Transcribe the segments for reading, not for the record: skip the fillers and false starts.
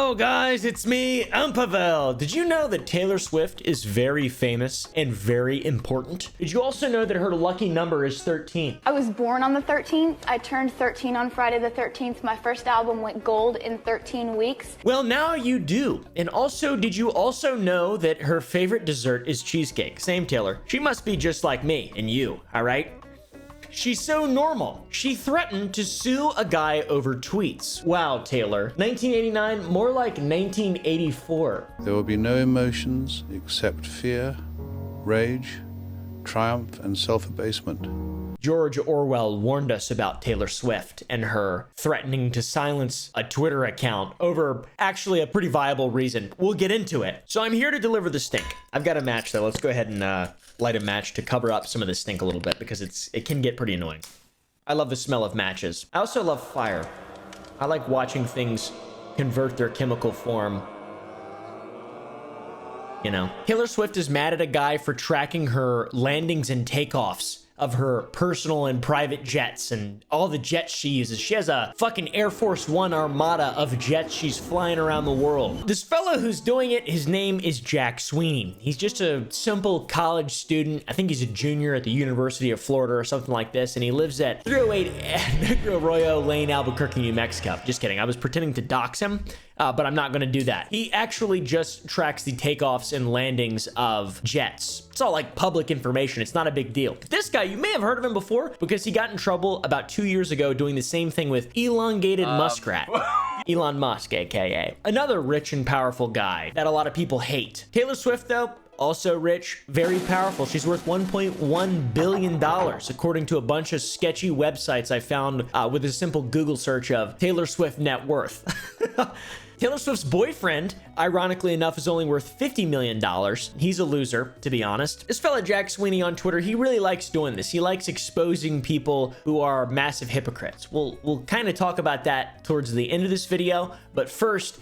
Hello guys, it's me, Pavel. Did you know that Taylor Swift is very famous and very important? Did you also know that her lucky number is 13? I was born on the 13th. I turned 13 on Friday the 13th. My first album went gold in 13 weeks. Well, now you do. And also, did you also know that her favorite dessert is cheesecake? Same, Taylor. She must be just like me and you, all right? She's so normal. She threatened to sue a guy over tweets. Wow, Taylor. 1989, more like 1984. There will be no emotions except fear, rage, triumph, and self-abasement. George Orwell warned us about Taylor Swift and her threatening to silence a Twitter account over actually a pretty viable reason. We'll get into it. So I'm here to deliver the stink. I've got a match though. Let's go ahead and light a match to cover up some of the stink a little bit because it can get pretty annoying. I love the smell of matches. I also love fire. I like watching things convert their chemical form. You know, Taylor Swift is mad at a guy for tracking her landings and takeoffs of her personal and private jets and all the jets she uses. She has a fucking Air Force One armada of jets she's flying around the world. This fellow who's doing it, his name is Jack Sweeney. He's just a simple college student. I think he's a junior at the University of Florida or something like this, and he lives at 308 Negro Arroyo Lane, Albuquerque, New Mexico. Just kidding. I was pretending to dox him. But I'm not going to do that. He actually just tracks the takeoffs and landings of jets. It's all like public information. It's not a big deal. This guy, you may have heard of him before because he got in trouble about 2 years ago doing the same thing with elongated muskrat. Elon Musk, aka. Another rich and powerful guy that a lot of people hate. Taylor Swift, though, also rich, very powerful. She's worth $1.1 billion, according to a bunch of sketchy websites I found with a simple Google search of Taylor Swift net worth. Taylor Swift's boyfriend, ironically enough, is only worth $50 million. He's a loser, to be honest. This fella Jack Sweeney on Twitter, he really likes doing this. He likes exposing people who are massive hypocrites. We'll kind of talk about that towards the end of this video, but first,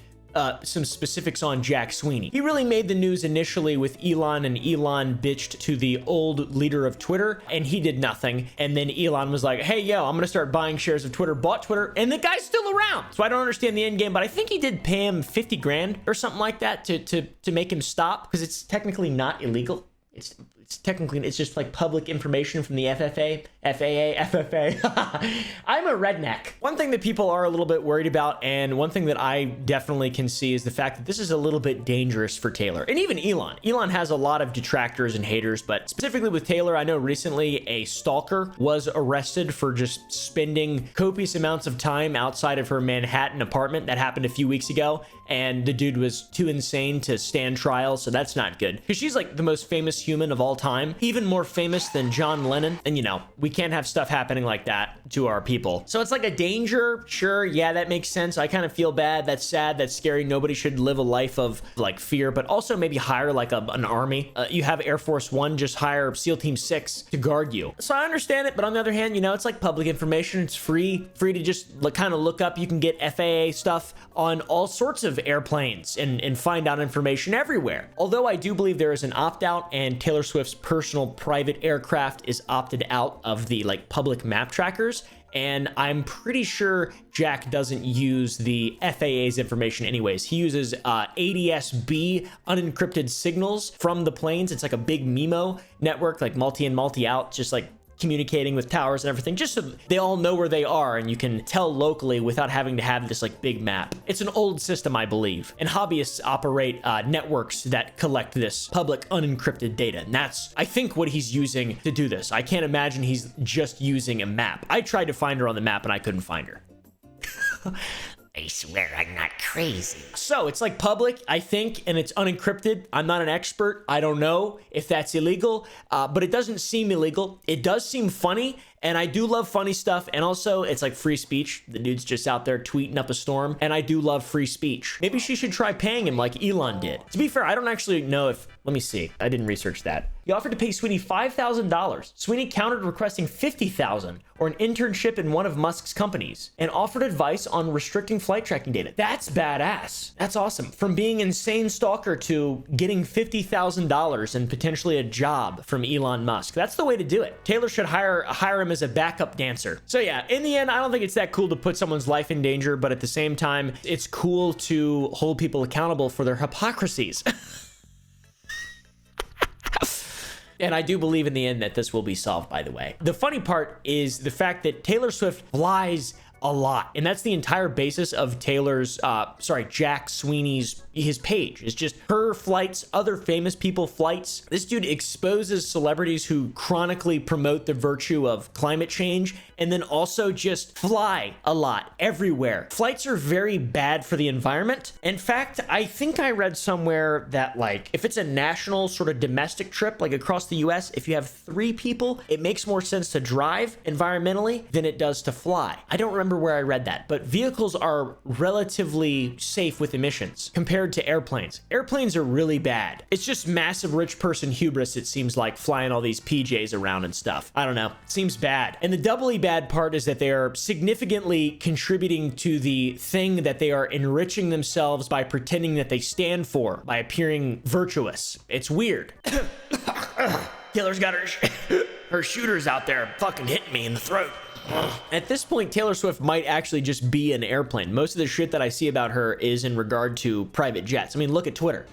some specifics on Jack Sweeney. He really made the news initially with Elon, and Elon bitched to the old leader of Twitter, and he did nothing. And then Elon was like, hey, yo, I'm gonna start buying shares of Twitter, bought Twitter, and the guy's still around. So I don't understand the end game, but I think he did pay him 50 grand or something like that to make him stop, because it's technically not illegal. It's technically, it's just like public information from the FFA. I'm a redneck. One thing that people are a little bit worried about, and one thing that I definitely can see, is the fact that this is a little bit dangerous for Taylor and even Elon. Elon has a lot of detractors and haters, but specifically with Taylor, I know recently a stalker was arrested for just spending copious amounts of time outside of her Manhattan apartment. That happened a few weeks ago, and the dude was too insane to stand trial, so that's not good. Because she's like the most famous human of all time, even more famous than John Lennon, and you know, we can't have stuff happening like that to our people. So it's like a danger. Sure, yeah, that makes sense. I kind of feel bad. That's sad. That's scary. Nobody should live a life of like fear, but also maybe hire like an army. You have Air Force One, just hire SEAL Team 6 to guard you. So I understand it, but on the other hand, you know, it's like public information. It's free to just kind of look up. You can get FAA stuff on all sorts of airplanes and find out information everywhere. Although I do believe there is an opt-out, and Taylor Swift's personal private aircraft is opted out of the like public map trackers, and I'm pretty sure Jack doesn't use the FAA's information anyways. He uses ADS-B unencrypted signals from the planes. It's like a big MIMO network, like multi in, multi out, just like communicating with towers and everything, just so they all know where they are and you can tell locally without having to have this like big map. It's an old system, I believe, and hobbyists operate networks that collect this public unencrypted data, and that's, I think, what he's using to do this. I can't imagine he's just using a map. I tried to find her on the map and I couldn't find her. I swear I'm not crazy. So it's like public, I think, and it's unencrypted. I'm not an expert. I don't know if that's illegal, but it doesn't seem illegal. It does seem funny, and I do love funny stuff, and also it's like free speech. The dude's just out there tweeting up a storm, and I do love free speech. Maybe she should try paying him like Elon did. To be fair, I don't actually know if, let me see. I didn't research that. He offered to pay Sweeney $5,000. Sweeney countered requesting $50,000 or an internship in one of Musk's companies and offered advice on restricting flight tracking data. That's badass. That's awesome. From being insane stalker to getting $50,000 and potentially a job from Elon Musk. That's the way to do it. Taylor should hire him him as a backup dancer. So yeah, in the end, I don't think it's that cool to put someone's life in danger, but at the same time, it's cool to hold people accountable for their hypocrisies. And I do believe in the end that this will be solved, by the way. The funny part is the fact that Taylor Swift flies a lot. And that's the entire basis of Jack Sweeney's, his page. It's just her flights, other famous people flights. This dude exposes celebrities who chronically promote the virtue of climate change and then also just fly a lot everywhere. Flights are very bad for the environment. In fact, I think I read somewhere that like, if it's a national sort of domestic trip, like across the US, if you have 3 people, it makes more sense to drive environmentally than it does to fly. I don't remember where I read that, but vehicles are relatively safe with emissions compared to airplanes. Airplanes are really bad. It's just massive rich person hubris, it seems like, flying all these PJs around and stuff. I don't know. It seems bad. And the doubly bad part is that they are significantly contributing to the thing that they are enriching themselves by pretending that they stand for, by appearing virtuous. It's weird. Taylor's got her shooters out there fucking hitting me in the throat. At this point, Taylor Swift might actually just be an airplane. Most of the shit that I see about her is in regard to private jets. I mean, look at Twitter.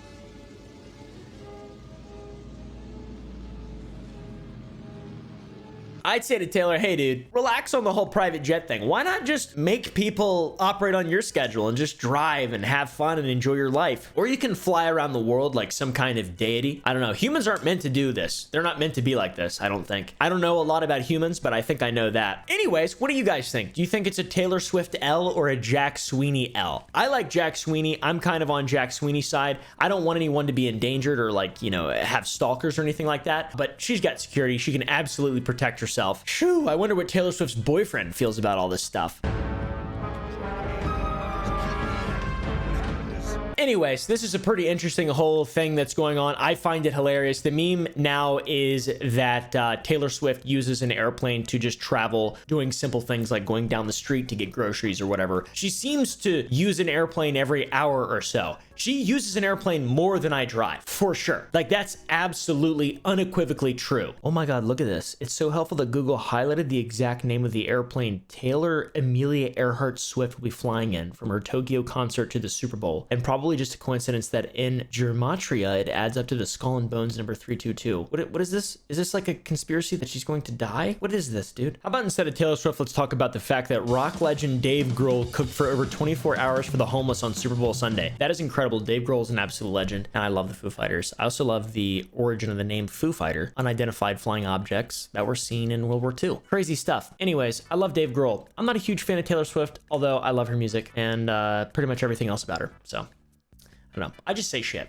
I'd say to Taylor, hey dude, relax on the whole private jet thing. Why not just make people operate on your schedule and just drive and have fun and enjoy your life? Or you can fly around the world like some kind of deity. I don't know. Humans aren't meant to do this. They're not meant to be like this, I don't think. I don't know a lot about humans, but I think I know that. Anyways, what do you guys think? Do you think it's a Taylor Swift L or a Jack Sweeney L? I like Jack Sweeney. I'm kind of on Jack Sweeney's side. I don't want anyone to be endangered or like, you know, have stalkers or anything like that, but she's got security. She can absolutely protect herself. Shoo, I wonder what Taylor Swift's boyfriend feels about all this stuff. Anyways, this is a pretty interesting whole thing that's going on. I find it hilarious. The meme now is that Taylor Swift uses an airplane to just travel, doing simple things like going down the street to get groceries or whatever. She seems to use an airplane every hour or so. She uses an airplane more than I drive, for sure. Like, that's absolutely unequivocally true. Oh my God, look at this. It's so helpful that Google highlighted the exact name of the airplane Taylor Amelia Earhart Swift will be flying in from her Tokyo concert to the Super Bowl. And probably just a coincidence that in Gematria, it adds up to the Skull and Bones number 322. What is this? Is this like a conspiracy that she's going to die? What is this, dude? How about instead of Taylor Swift, let's talk about the fact that rock legend Dave Grohl cooked for over 24 hours for the homeless on Super Bowl Sunday. That is incredible. Dave Grohl is an absolute legend, and I love the Foo Fighters. I also love the origin of the name Foo Fighter, unidentified flying objects that were seen in World War II. Crazy stuff. Anyways, I love Dave Grohl. I'm not a huge fan of Taylor Swift, although I love her music and pretty much everything else about her. So, I don't know. I just say shit.